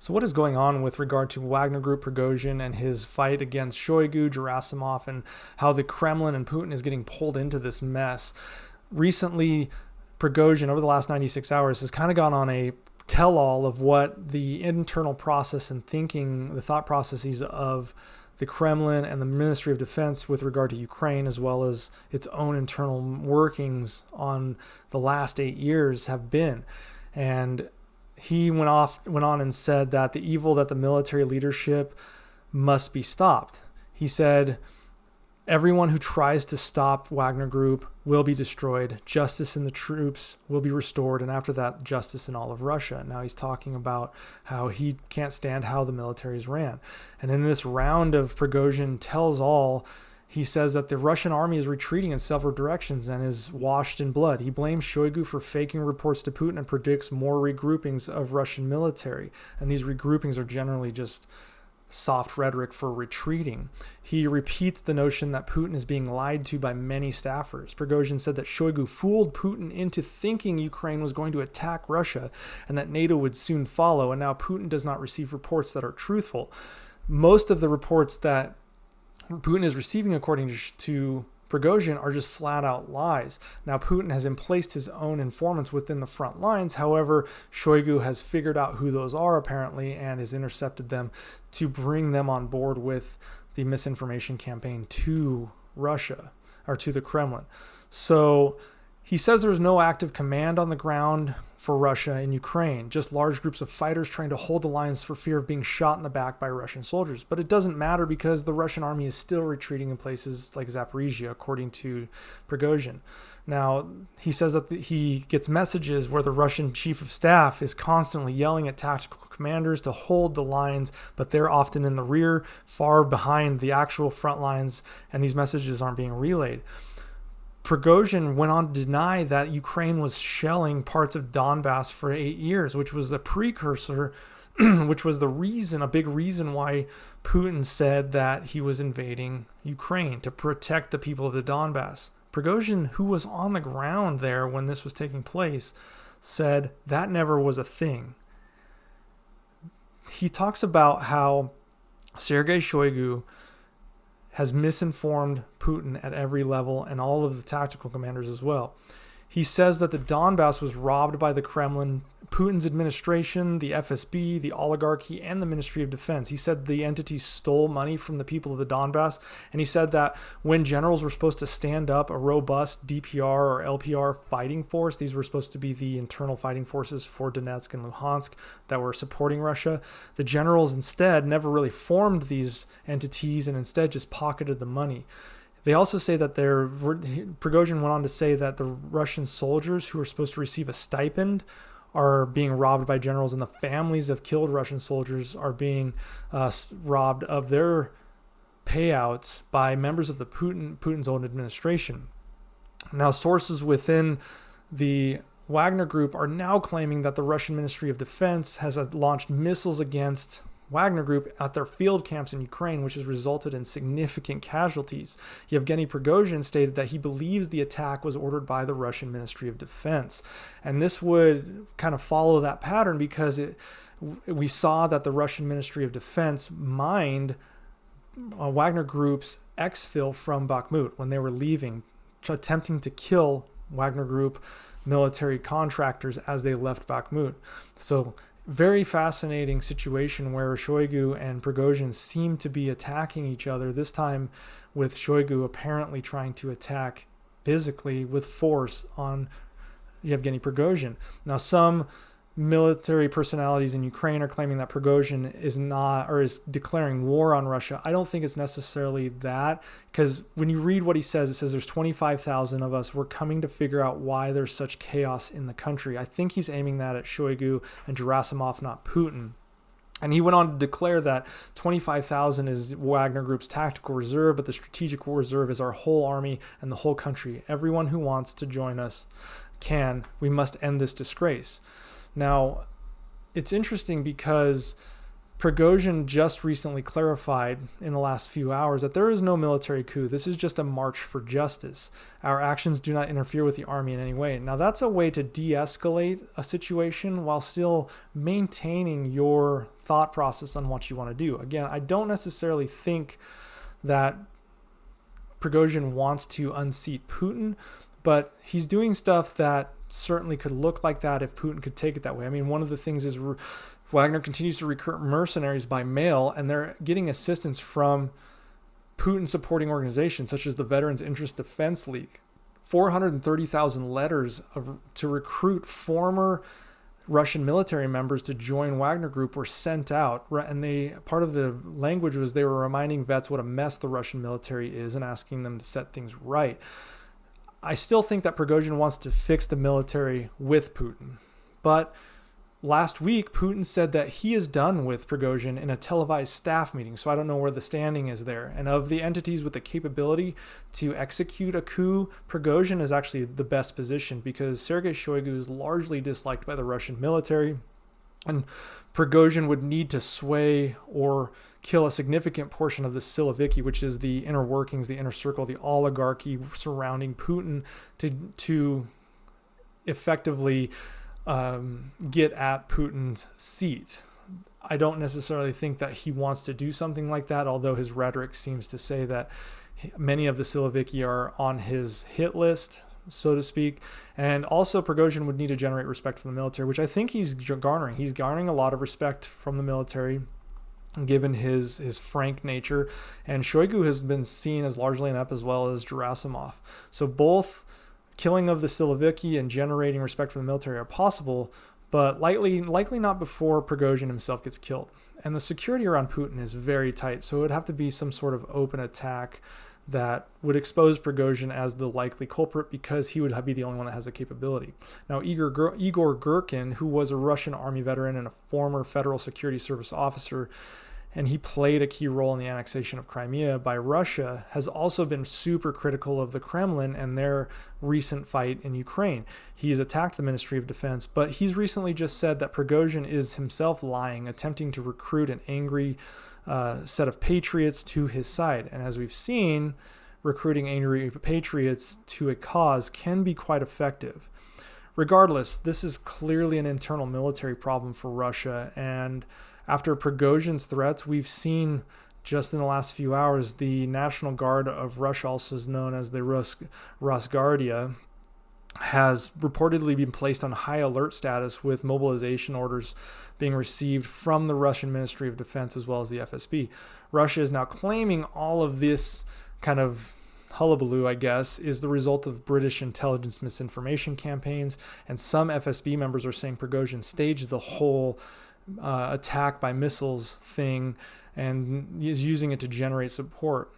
So what is going on with regard to Wagner Group, Prigozhin, and his fight against Shoigu, Gerasimov, and how the Kremlin and Putin is getting pulled into this mess? Recently, Prigozhin, over the last 96 hours, has kind of gone on a tell-all of what the internal process and thinking, the thought processes of the Kremlin and the Ministry of Defense with regard to Ukraine, as well as its own internal workings on the last 8 years have been. And he went on and said that the evil that the military leadership must be stopped. He said, everyone who tries to stop Wagner Group will be destroyed. Justice in the troops will be restored. And after that, justice in all of Russia. Now he's talking about how he can't stand how the militaries ran. And in this round of Prigozhin tells all, he says that the Russian army is retreating in several directions and is washed in blood. He blames Shoigu for faking reports to Putin and predicts more regroupings of Russian military. And these regroupings are generally just soft rhetoric for retreating. He repeats the notion that Putin is being lied to by many staffers. Prigozhin said that Shoigu fooled Putin into thinking Ukraine was going to attack Russia and that NATO would soon follow, and now Putin does not receive reports that are truthful. Most of the reports that Putin is receiving, according to Prigozhin, are just flat out lies. Now, Putin has emplaced his own informants within the front lines. However, Shoigu has figured out who those are, apparently, and has intercepted them to bring them on board with the misinformation campaign to Russia, or to the Kremlin. So he says there's no active command on the ground for Russia in Ukraine, just large groups of fighters trying to hold the lines for fear of being shot in the back by Russian soldiers. But it doesn't matter because the Russian army is still retreating in places like Zaporizhia, according to Prigozhin. Now, he says that he gets messages where the Russian chief of staff is constantly yelling at tactical commanders to hold the lines, but they're often in the rear, far behind the actual front lines, and these messages aren't being relayed. Prigozhin went on to deny that Ukraine was shelling parts of Donbass for 8 years, which was the precursor, which was a big reason why Putin said that he was invading Ukraine to protect the people of the Donbass. Prigozhin, who was on the ground there when this was taking place, said that never was a thing. He talks about how Sergei Shoigu has misinformed Putin at every level and all of the tactical commanders as well. He says that the Donbass was robbed by the Kremlin, Putin's administration, the FSB, the oligarchy, and the Ministry of Defense. He said the entities stole money from the people of the Donbass, and he said that when generals were supposed to stand up a robust DPR or LPR fighting force, these were supposed to be the internal fighting forces for Donetsk and Luhansk that were supporting Russia, the generals instead never really formed these entities and instead just pocketed the money. They also say that Prigozhin went on to say that the Russian soldiers who are supposed to receive a stipend are being robbed by generals, and the families of killed Russian soldiers are being robbed of their payouts by members of the Putin's own administration. Now, sources within the Wagner Group are now claiming that the Russian Ministry of Defense has launched missiles against Wagner Group at their field camps in Ukraine, which has resulted in significant casualties. Yevgeny Prigozhin stated that he believes the attack was ordered by the Russian Ministry of Defense. And this would kind of follow that pattern because we saw that the Russian Ministry of Defense mined Wagner Group's exfil from Bakhmut when they were leaving, attempting to kill Wagner Group military contractors as they left Bakhmut. So very fascinating situation where Shoigu and Prigozhin seem to be attacking each other, this time with Shoigu apparently trying to attack physically with force on Yevgeny Prigozhin. Now, some military personalities in Ukraine are claiming that Prigozhin is declaring war on Russia. I don't think it's necessarily that, because when you read what he says, it says there's 25,000 of us. We're coming to figure out why there's such chaos in the country. I think he's aiming that at Shoigu and Gerasimov, not Putin. And he went on to declare that 25,000 is Wagner Group's tactical reserve, but the strategic reserve is our whole army and the whole country. Everyone who wants to join us can. We must end this disgrace. Now, it's interesting because Prigozhin just recently clarified in the last few hours that there is no military coup. This is just a march for justice. Our actions do not interfere with the army in any way. Now, that's a way to de-escalate a situation while still maintaining your thought process on what you want to do. Again, I don't necessarily think that Prigozhin wants to unseat Putin, but he's doing stuff that certainly could look like that if Putin could take it that way. I mean, one of the things is Wagner continues to recruit mercenaries by mail, and they're getting assistance from Putin-supporting organizations such as the Veterans Interest Defense League. 430,000 letters to recruit former Russian military members to join Wagner Group were sent out, and part of the language was they were reminding vets what a mess the Russian military is and asking them to set things right. I still think that Prigozhin wants to fix the military with Putin, but last week, Putin said that he is done with Prigozhin in a televised staff meeting, so I don't know where the standing is there. And of the entities with the capability to execute a coup, Prigozhin is actually the best position because Sergei Shoigu is largely disliked by the Russian military, and Prigozhin would need to sway or kill a significant portion of the Siloviki, which is the inner workings, the inner circle, the oligarchy surrounding Putin to effectively get at Putin's seat. I don't necessarily think that he wants to do something like that, although his rhetoric seems to say that many of the Siloviki are on his hit list, so to speak. And also Prigozhin would need to generate respect from the military, which I think he's garnering. He's garnering a lot of respect from the military, given his frank nature. And Shoigu has been seen as largely inept as well as Gerasimov. So both killing of the Siloviki and generating respect for the military are possible, but likely not before Prigozhin himself gets killed. And the security around Putin is very tight, so it would have to be some sort of open attack that would expose Prigozhin as the likely culprit because he would be the only one that has the capability. Now, Igor Girkin, who was a Russian army veteran and a former Federal Security Service officer, and he played a key role in the annexation of Crimea by Russia, has also been super critical of the Kremlin and their recent fight in Ukraine. He's attacked the Ministry of Defense, but he's recently just said that Prigozhin is himself lying, attempting to recruit an angry set of patriots to his side. And as we've seen, recruiting angry patriots to a cause can be quite effective. Regardless, this is clearly an internal military problem for Russia, and after Prigozhin's threats, we've seen just in the last few hours the National Guard of Russia, also known as the Rosguardia, has reportedly been placed on high alert status with mobilization orders being received from the Russian Ministry of Defense as well as the FSB. Russia is now claiming all of this kind of hullabaloo, I guess, is the result of British intelligence misinformation campaigns, and some FSB members are saying Prigozhin staged the whole attack by missiles thing and is using it to generate support.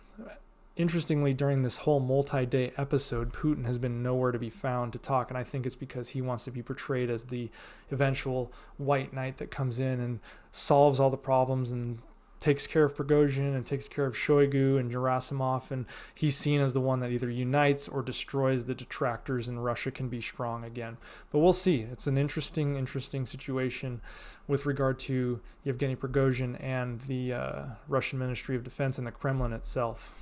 Interestingly, during this whole multi-day episode, Putin has been nowhere to be found to talk, and I think it's because he wants to be portrayed as the eventual white knight that comes in and solves all the problems and takes care of Prigozhin and takes care of Shoigu and Gerasimov, and he's seen as the one that either unites or destroys the detractors, and Russia can be strong again. But we'll see. It's an interesting situation with regard to Yevgeny Prigozhin and the Russian Ministry of Defense and the Kremlin itself.